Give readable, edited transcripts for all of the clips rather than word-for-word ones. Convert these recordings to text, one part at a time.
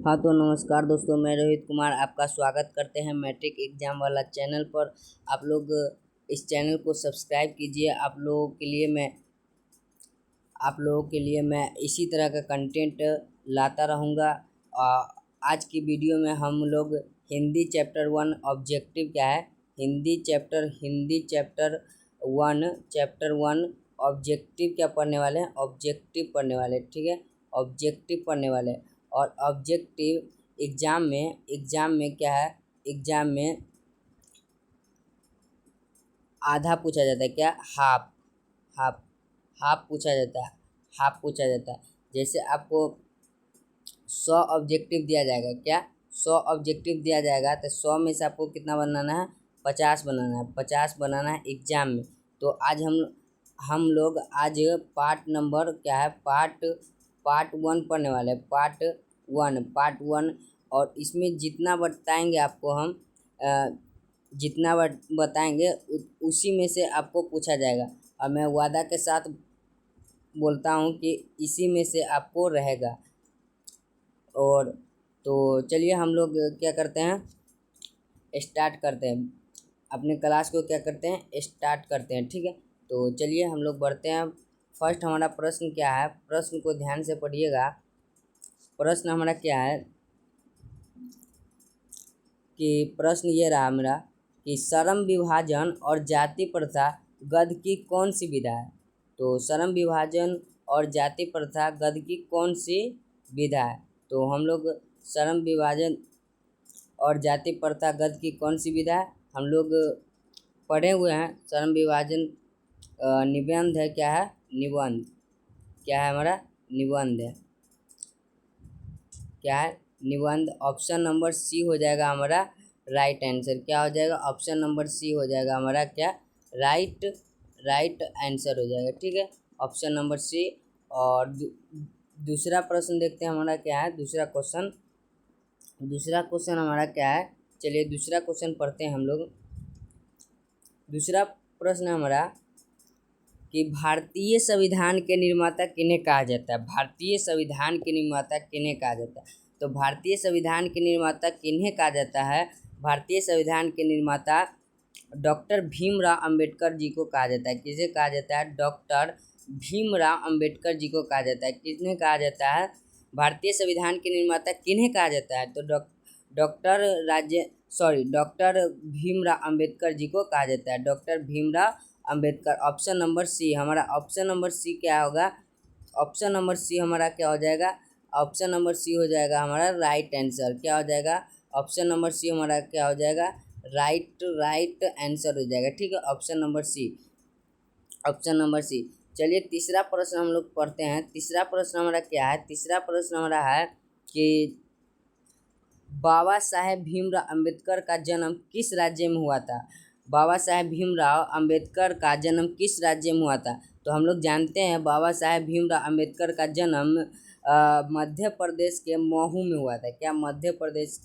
हाँ तो नमस्कार दोस्तों, मैं रोहित कुमार आपका स्वागत करते हैं मैट्रिक एग्जाम वाला चैनल पर। आप लोग इस चैनल को सब्सक्राइब कीजिए। आप लोगों के लिए मैं इसी तरह का कंटेंट लाता रहूँगा। आज की वीडियो में हम लोग हिंदी चैप्टर 1 ऑब्जेक्टिव क्या है, हिंदी चैप्टर 1 ऑब्जेक्टिव क्या पढ़ने वाले हैं, ऑब्जेक्टिव पढ़ने वाले, ठीक है, ऑब्जेक्टिव पढ़ने वाले। और ऑब्जेक्टिव एग्जाम में क्या है, एग्जाम में आधा पूछा जाता है, क्या, हाफ हाफ पूछा जाता है। जैसे आपको 100 ऑब्जेक्टिव दिया जाएगा, क्या 100 ऑब्जेक्टिव दिया जाएगा, तो 100 में से आपको कितना बनाना है, 50 बनाना है एग्जाम में। तो आज हम लोग आज पार्ट नंबर क्या है, पार्ट 1 पढ़ने वाले हैं, पार्ट वन। और इसमें जितना बताएंगे आपको हम जितना बताएंगे उसी में से आपको पूछा जाएगा। और मैं वादा के साथ बोलता हूँ कि इसी में से आपको रहेगा। और तो चलिए हम लोग क्या करते हैं, स्टार्ट करते हैं अपने क्लास को, क्या करते हैं, स्टार्ट करते हैं, ठीक है। तो चलिए हम लोग बढ़ते हैं। फर्स्ट हमारा प्रश्न क्या है, प्रश्न को ध्यान से पढ़िएगा। प्रश्न हमारा क्या है कि प्रश्न ये रहा मेरा कि श्रम विभाजन और जाति प्रथा गद्य की कौन सी विधा है। तो श्रम विभाजन और जाति प्रथा गद्य की कौन सी विधा है। तो हम लोग श्रम विभाजन और जाति प्रथा गद्य की कौन सी विधा है हम लोग पढ़े हुए हैं। श्रम विभाजन निबंध है, क्या है, निबंध, क्या है हमारा, निबंध है, क्या है, निबंध। ऑप्शन नंबर सी हो जाएगा हमारा राइट आंसर। क्या हो जाएगा, ऑप्शन नंबर सी हो जाएगा हमारा क्या, राइट आंसर हो जाएगा, ठीक है, ऑप्शन नंबर सी। और दूसरा प्रश्न देखते हैं हमारा क्या है, दूसरा क्वेश्चन हमारा क्या है। चलिए दूसरा क्वेश्चन पढ़ते हैं हम लोग। दूसरा प्रश्न हमारा कि भारतीय संविधान के निर्माता किन्हें कहा जाता है, भारतीय संविधान के निर्माता किन्हें कहा जाता है। तो भारतीय संविधान के निर्माता किन्हें कहा जाता है, भारतीय संविधान के निर्माता डॉक्टर भीमराव अंबेडकर जी को कहा जाता है। किसे कहा जाता है, डॉक्टर भीमराव अंबेडकर जी को कहा जाता है। किसने कहा जाता है, भारतीय संविधान के निर्माता किन्हें कहा जाता है। तो डॉक्टर भीमराव अंबेडकर जी को कहा जाता है, doctor Bhimrao Ambedkar. Option number C हमारा, ऑप्शन नंबर सी क्या होगा, ऑप्शन नंबर सी हमारा क्या हो जाएगा, ऑप्शन नंबर सी हो जाएगा हमारा राइट आंसर। क्या हो जाएगा, ऑप्शन नंबर सी हमारा क्या हो जाएगा, राइट आंसर हो जाएगा, ठीक है, ऑप्शन नंबर सी। चलिए तीसरा प्रश्न हम लोग पढ़ते हैं। तीसरा प्रश्न हमारा क्या है, तीसरा प्रश्न हमारा है कि बाबा साहेब भीमराव अंबेडकर का जन्म किस राज्य में हुआ था। बाबा साहेब भीमराव अंबेडकर का जन्म किस राज्य में हुआ था। तो हम लोग जानते हैं बाबा साहेब भीमराव अंबेडकर का जन्म मध्य प्रदेश के महू में हुआ था। क्या, मध्य प्रदेश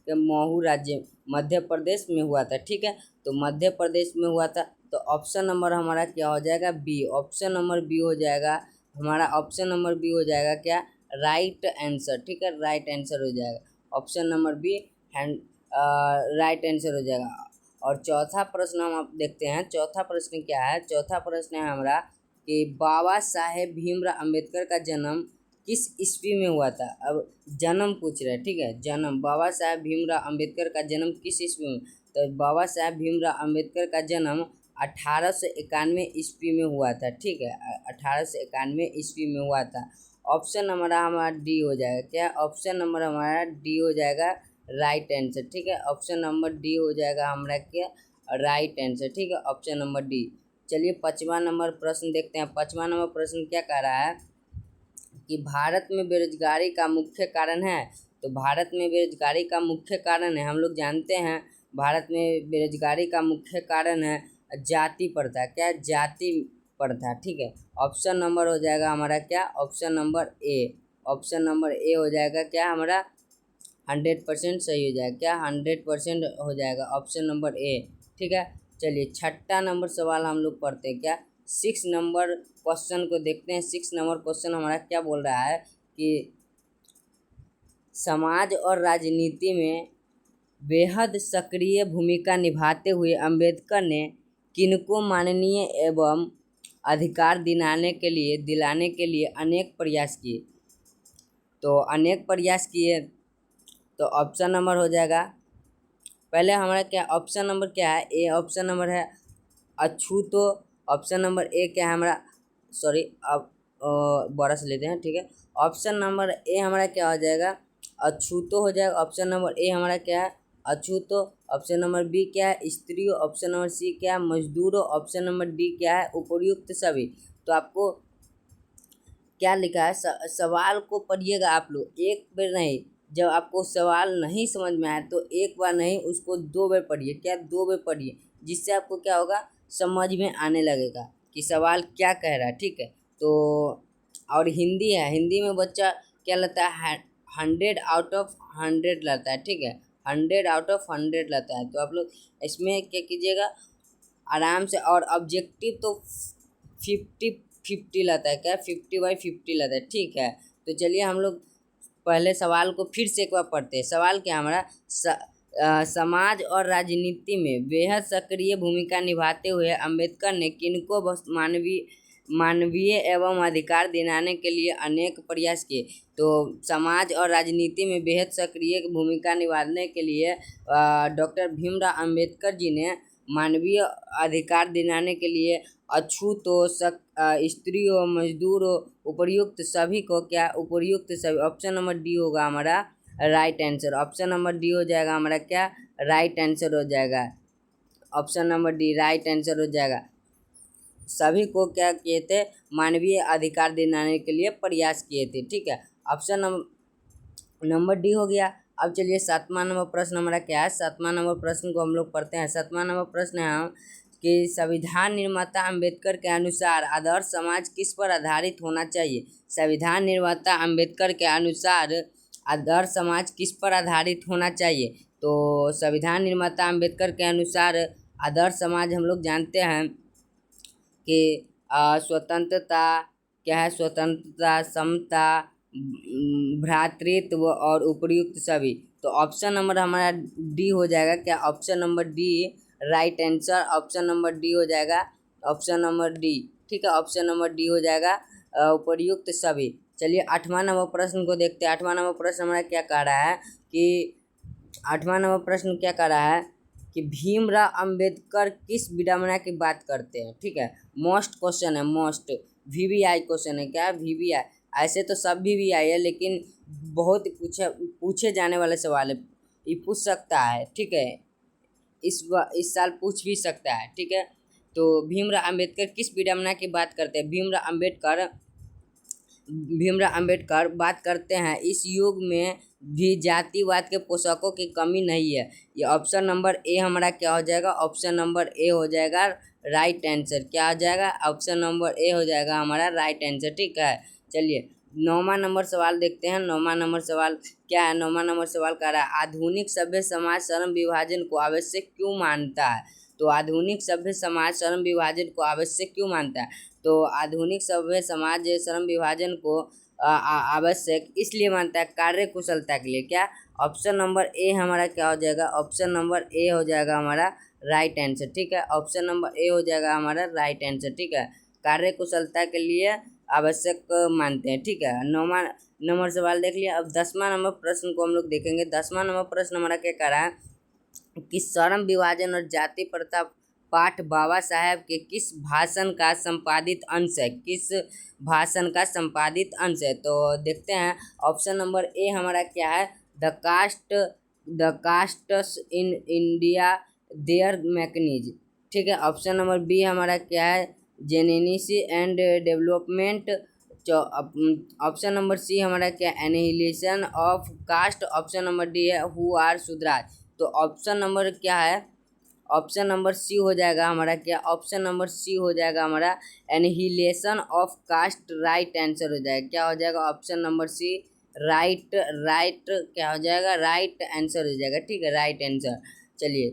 के महू राज्य, मध्य प्रदेश में हुआ था, ठीक है। तो मध्य प्रदेश में हुआ था। तो ऑप्शन नंबर हमारा क्या हो जाएगा, बी, ऑप्शन नंबर बी हो जाएगा हमारा, ऑप्शन नंबर बी हो जाएगा क्या, राइट आंसर, ठीक है, राइट आंसर हो जाएगा, option number B right answer हो जाएगा। और चौथा प्रश्न हम आप देखते हैं। चौथा प्रश्न क्या है, चौथा प्रश्न है हमारा कि बाबा साहेब भीमराव अंबेडकर का जन्म किस ईस्वी में हुआ था। अब जन्म पूछ रहे हैं, ठीक है, जन्म, बाबा साहेब भीमराव अंबेडकर का जन्म किस ईस्वी में। तो बाबा साहेब भीमराव अंबेडकर का जन्म 1891 ईस्वी में हुआ था, ठीक है, 1891 ईस्वी में हुआ था। ऑप्शन नंबर हमारा डी हो जाएगा, क्या, ऑप्शन नंबर हमारा डी हो जाएगा राइट आंसर, ठीक है, ऑप्शन नंबर डी हो जाएगा हमारा क्या, राइट आंसर, ठीक है, ऑप्शन नंबर डी। चलिए 5वां नंबर प्रश्न देखते हैं। 5वां नंबर प्रश्न क्या कह रहा है कि भारत में बेरोजगारी का मुख्य कारण है। तो भारत में बेरोजगारी का मुख्य कारण है, हम लोग जानते हैं भारत में बेरोजगारी का मुख्य कारण है जाति प्रथा। क्या, जाति प्रथा, ठीक है, ऑप्शन नंबर हो जाएगा हमारा क्या, option number A, option number A हो जाएगा क्या हमारा 100% सही हो जाएगा, क्या 100% हो जाएगा, ऑप्शन नंबर ए, ठीक है। चलिए 6ठा नंबर सवाल हम लोग पढ़ते हैं। क्या, 6 नंबर क्वेश्चन को देखते हैं। 6 नंबर क्वेश्चन हमारा क्या बोल रहा है कि समाज और राजनीति में बेहद सक्रिय भूमिका निभाते हुए अम्बेडकर ने किनको माननीय एवं अधिकार दिलाने के लिए अनेक प्रयास किए। तो अनेक प्रयास किए, तो ऑप्शन नंबर हो जाएगा, पहले हमारा क्या ऑप्शन नंबर क्या है, ए ऑप्शन नंबर है अछूतो। ऑप्शन नंबर ए क्या है हमारा, सॉरी अब बड़ा से लेते हैं, ठीक है। ऑप्शन नंबर ए हमारा क्या हो जाएगा, अछूतो हो जाएगा। ऑप्शन नंबर ए हमारा क्या है, अछूतो। ऑप्शन नंबर बी क्या है, स्त्री। ऑप्शन नंबर सी क्या है, मजदूर। ऑप्शन नंबर डी क्या है, उपर्युक्त सभी। तो आपको क्या लिखा है, सवाल को पढ़िएगा आप लोग, एक बार नहीं। जब आपको सवाल नहीं समझ में आए तो एक बार नहीं, उसको 2 बार पढ़िए। क्या 2 बार पढ़िए, जिससे आपको क्या होगा, समझ में आने लगेगा कि सवाल क्या कह रहा है, ठीक है। तो और हिंदी है, हिंदी में बच्चा क्या लाता है, 100 आउट ऑफ 100 लाता है, ठीक है। 100 आउट ऑफ 100 लाता है। तो आप लोग इसमें क्या कीजिएगा, आराम से। और ऑब्जेक्टिव तो 50-50 लाता है, क्या 50/50 लाता है, ठीक है। तो चलिए हम लोग पहले सवाल को फिर से एक बार पढ़ते हैं। सवाल क्या हमारा, समाज और राजनीति में बेहद सक्रिय भूमिका निभाते हुए अम्बेडकर ने किनको मानवीय एवं अधिकार दिलाने के लिए अनेक प्रयास किए। तो समाज और राजनीति में बेहद सक्रिय भूमिका निभाने के लिए डॉक्टर भीमराव अम्बेडकर जी ने मानवीय अधिकार दिलाने के लिए अछूतों, स्त्रियों, मजदूरों, उपर्युक्त सभी को क्या, उपर्युक्त सभी। ऑप्शन नंबर डी होगा हमारा right answer. Option number D हो जाएगा हमारा क्या, राइट आंसर हो जाएगा। Option number D right answer हो जाएगा। सभी को क्या किए थे, मानवीय अधिकार दिलाने के लिए प्रयास किए थे, ठीक है। ऑप्शन नंबर डी हो गया। अब चलिए 7वां नंबर प्रश्न हमारा क्या है, 7वां नंबर प्रश्न को हम लोग पढ़ते हैं। 7वां नंबर प्रश्न है कि संविधान निर्माता अम्बेडकर के अनुसार आदर्श समाज किस पर आधारित होना चाहिए। संविधान निर्माता अम्बेडकर के अनुसार आदर्श समाज किस पर आधारित होना चाहिए। तो संविधान निर्माता अम्बेडकर के अनुसार आदर्श समाज हम लोग जानते हैं कि स्वतंत्रता क्या है, स्वतंत्रता, समता, भ्रातृत्व और उपर्युक्त सभी। तो ऑप्शन नंबर हमारा डी हो जाएगा। क्या option number D right answer. Option number D हो जाएगा, ऑप्शन नंबर डी, ठीक है। ऑप्शन नंबर डी हो जाएगा उपर्युक्त सभी। चलिए 8वां नंबर प्रश्न को देखते हैं। 8वां नंबर प्रश्न हमारा क्या कह रहा है कि 8वां नंबर प्रश्न क्या कह रहा है कि भीमराव अम्बेडकर किस विडंबना की बात करते हैं, ठीक है। मोस्ट क्वेश्चन है, मोस्ट VVI क्वेश्चन है, क्या VVI। ऐसे तो सब VVI है, लेकिन बहुत पूछे जाने वाले सवाल है, ये पूछ सकता है, ठीक है। इस साल पूछ भी सकता है, ठीक है। तो भीमराव अम्बेडकर किस विडंबना की बात करते हैं। भीमराव अम्बेडकर बात करते हैं इस युग में भी जातिवाद के पोषकों की कमी नहीं है। ये ऑप्शन नंबर ए हमारा क्या हो जाएगा, ऑप्शन नंबर ए हो जाएगा राइट आंसर। क्या हो जाएगा, ऑप्शन नंबर ए हो जाएगा हमारा राइट आंसर, ठीक है। चलिए 9वां नंबर सवाल देखते हैं। 9वां नंबर सवाल क्या है, 9वां नंबर सवाल कह रहा है आधुनिक सभ्य समाज श्रम विभाजन को आवश्यक क्यों मानता है। तो आधुनिक सभ्य समाज श्रम विभाजन को आवश्यक क्यों मानता है। तो आधुनिक सभ्य समाज श्रम विभाजन को आवश्यक इसलिए मानता है कार्य कुशलता के लिए। क्या ऑप्शन नंबर ए हमारा क्या हो जाएगा, ऑप्शन नंबर ए हो जाएगा हमारा राइट आंसर, ठीक है। ऑप्शन नंबर ए हो जाएगा हमारा राइट आंसर, ठीक है। कार्य कुशलता के लिए आवश्यक मानते हैं, ठीक है। 9वां नंबर सवाल देख लिया। अब 10वां नंबर प्रश्न को हम लोग देखेंगे। 10वां नंबर प्रश्न हमारा क्या कह रहा है कि श्रम विभाजन और जाति प्रथा पाठ बाबा साहेब के किस भाषण का संपादित अंश है, किस भाषण का संपादित अंश है। तो देखते हैं ऑप्शन नंबर ए हमारा क्या है, the castes in India their mechanism, ठीक है। ऑप्शन नंबर बी हमारा क्या है, genesis and development. Option number C हमारा क्या, annihilation of caste. Option number D है हु आर शूद्राज। तो ऑप्शन नंबर क्या है, ऑप्शन नंबर सी हो जाएगा हमारा क्या, ऑप्शन नंबर सी हो जाएगा हमारा annihilation of caste, right answer हो जाएगा। क्या हो जाएगा, ऑप्शन नंबर सी राइट क्या हो जाएगा, राइट आंसर हो जाएगा, ठीक है, राइट आंसर। चलिए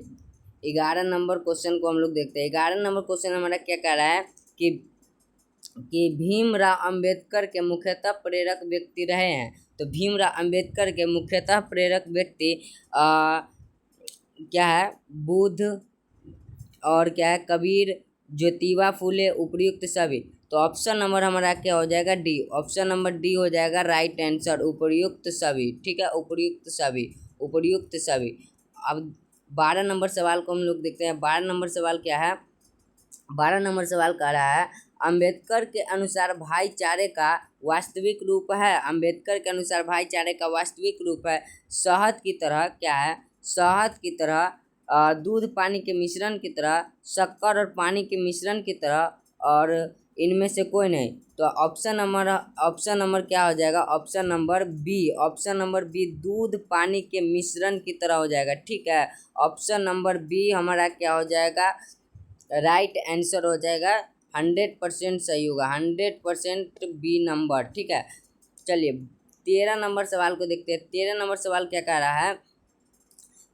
11 नंबर क्वेश्चन को हम लोग देखते हैं। 11 नंबर क्वेश्चन हमारा क्या कह रहा है कि कि भीमराव अंबेडकर के मुख्यतः प्रेरक व्यक्ति रहे हैं। तो भीमराव अंबेडकर के मुख्यतः प्रेरक व्यक्ति क्या है, बुद्ध और क्या है, कबीर, ज्योतिबा फुले, उपयुक्त सभी। तो ऑप्शन नंबर हमारा क्या हो जाएगा, डी। ऑप्शन नंबर डी हो जाएगा राइट आंसर, उपयुक्त सभी। ठीक है, उपयुक्त सभी, उपयुक्त सभी। अब 12 नंबर सवाल को हम लोग देखते हैं। 12 नंबर सवाल क्या है, 12 नंबर सवाल कह रहा है अंबेडकर के अनुसार भाईचारे का वास्तविक रूप है। अंबेडकर के अनुसार भाईचारे का वास्तविक रूप है शहद की तरह, क्या है, शहद की तरह, दूध पानी के मिश्रण की तरह, शक्कर और पानी के मिश्रण की तरह, और इनमें से कोई नहीं। तो ऑप्शन नंबर क्या हो जाएगा, option number B. Option number B दूध पानी के मिश्रण की तरह हो जाएगा। ठीक है, ऑप्शन नंबर बी हमारा क्या हो जाएगा, राइट आंसर हो जाएगा। 100% सही होगा, 100% बी नंबर। ठीक है, चलिए 13 नंबर सवाल को देखते हैं। 13 नंबर सवाल क्या कह रहा है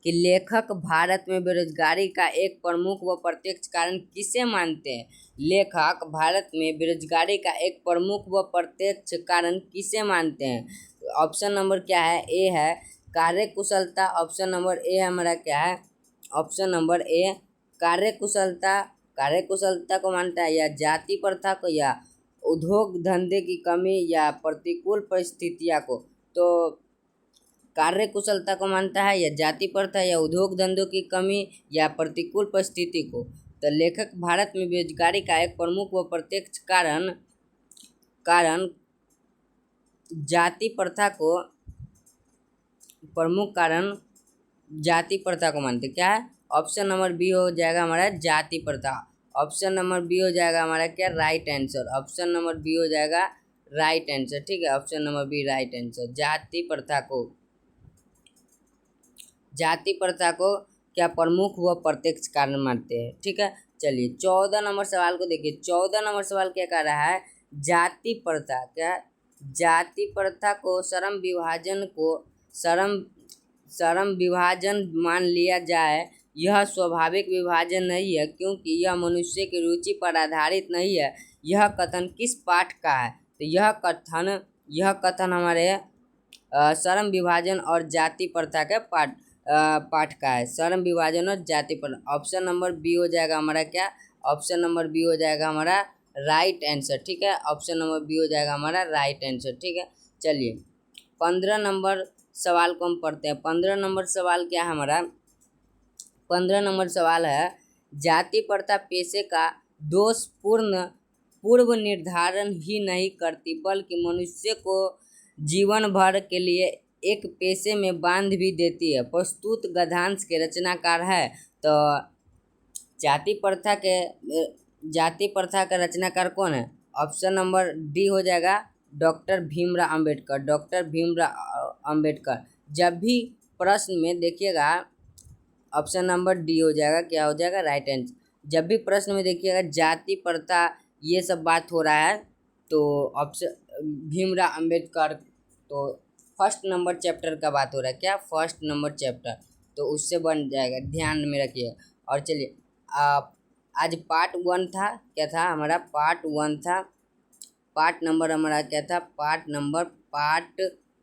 कि लेखक भारत में बेरोजगारी का एक प्रमुख व प्रत्यक्ष कारण किसे मानते हैं। लेखक भारत में बेरोजगारी का एक प्रमुख व प्रत्यक्ष कारण किसे मानते हैं। ऑप्शन नंबर क्या है, ए है कार्यकुशलता। ऑप्शन नंबर ए हमारा क्या है, ऑप्शन नंबर ए कार्यकुशलता, कार्यकुशलता को मानता है, या जाति प्रथा को, या उद्योग धंधे की कमी, या प्रतिकूल परिस्थितियाँ को। तो कार्य कुशलता को मानता है, या जाति प्रथा, या उद्योग धंधों की कमी, या प्रतिकूल परिस्थिति को। तो लेखक भारत में बेरोजगारी का एक प्रमुख व प्रत्यक्ष कारण जाति प्रथा को, प्रमुख कारण जाति प्रथा को मानते। क्या है, ऑप्शन नंबर बी हो जाएगा हमारा जाति प्रथा। ऑप्शन नंबर बी हो जाएगा हमारा क्या, right answer. Option number B हो जाएगा राइट आंसर। ठीक है, option number B right answer. जाति प्रथा को, जाति प्रथा को क्या प्रमुख व प्रत्यक्ष कारण मानते हैं। ठीक है, चलिए 14 नंबर सवाल को देखिए। 14 नंबर सवाल क्या कह रहा है, जाति प्रथा, क्या जाति प्रथा को श्रम विभाजन मान लिया जाए। यह स्वाभाविक विभाजन नहीं है क्योंकि यह मनुष्य की रुचि पर आधारित नहीं है। यह कथन किस पाठ का है। तो यह कथन हमारे श्रम विभाजन और जाति प्रथा के पाठ का है। श्रम विभाजन और जाति प्रथा। ऑप्शन नंबर बी हो जाएगा हमारा क्या, ऑप्शन नंबर बी हो जाएगा हमारा राइट आंसर। ठीक है, ऑप्शन नंबर बी हो जाएगा हमारा राइट आंसर। ठीक है, चलिए 15 नंबर सवाल को हम पढ़ते हैं। 15 नंबर सवाल क्या है हमारा, 15 नंबर सवाल है जाति प्रथा पेशे का दोषपूर्ण पूर्व निर्धारण ही नहीं करती बल्कि मनुष्य को जीवन भर के लिए एक पेशे में बांध भी देती है। प्रस्तुत गद्यांश के रचनाकार है। तो जाति प्रथा का रचनाकार कौन है, ऑप्शन नंबर डी हो जाएगा डॉक्टर भीमराव अंबेडकर। डॉक्टर भीमराव अंबेडकर। जब भी प्रश्न में देखिएगा, ऑप्शन नंबर डी हो जाएगा, क्या हो जाएगा, राइट आंसर। जब भी प्रश्न में देखिएगा जाति प्रथा ये सब बात हो रहा है तो ऑप्शन भीमराव अंबेडकर, तो फर्स्ट नंबर चैप्टर का बात हो रहा है। क्या, फर्स्ट नंबर चैप्टर, तो उससे बन जाएगा, ध्यान में रखिए। और चलिए आज पार्ट 1 था, क्या था हमारा, पार्ट 1 था। पार्ट नंबर हमारा क्या था, पार्ट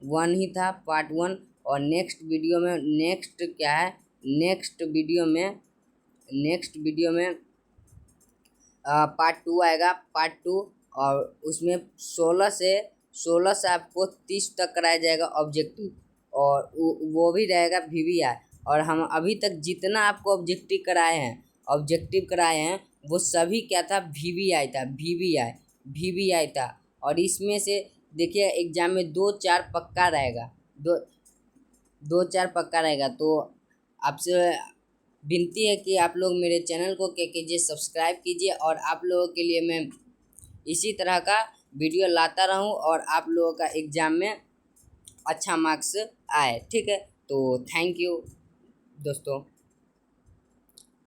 1 ही था, पार्ट 1। और नेक्स्ट वीडियो में पार्ट 2 आएगा, पार्ट 2। और उसमें 16 से आपको 30 तक कराया जाएगा ऑब्जेक्टिव, और वो भी रहेगा VVI। और हम अभी तक जितना आपको ऑब्जेक्टिव कराए हैं वो सभी क्या था, VVI था। और इसमें से देखिए एग्जाम में 2-4 पक्का रहेगा, 2-4 पक्का रहेगा। तो आपसे विनती है कि आप लोग मेरे चैनल को क्या कीजिए, सब्सक्राइब कीजिए, और आप लोगों के लिए मैं इसी तरह का वीडियो लाता रहूं और आप लोगों का एग्ज़ाम में अच्छा मार्क्स आए। ठीक है, तो थैंक यू दोस्तों।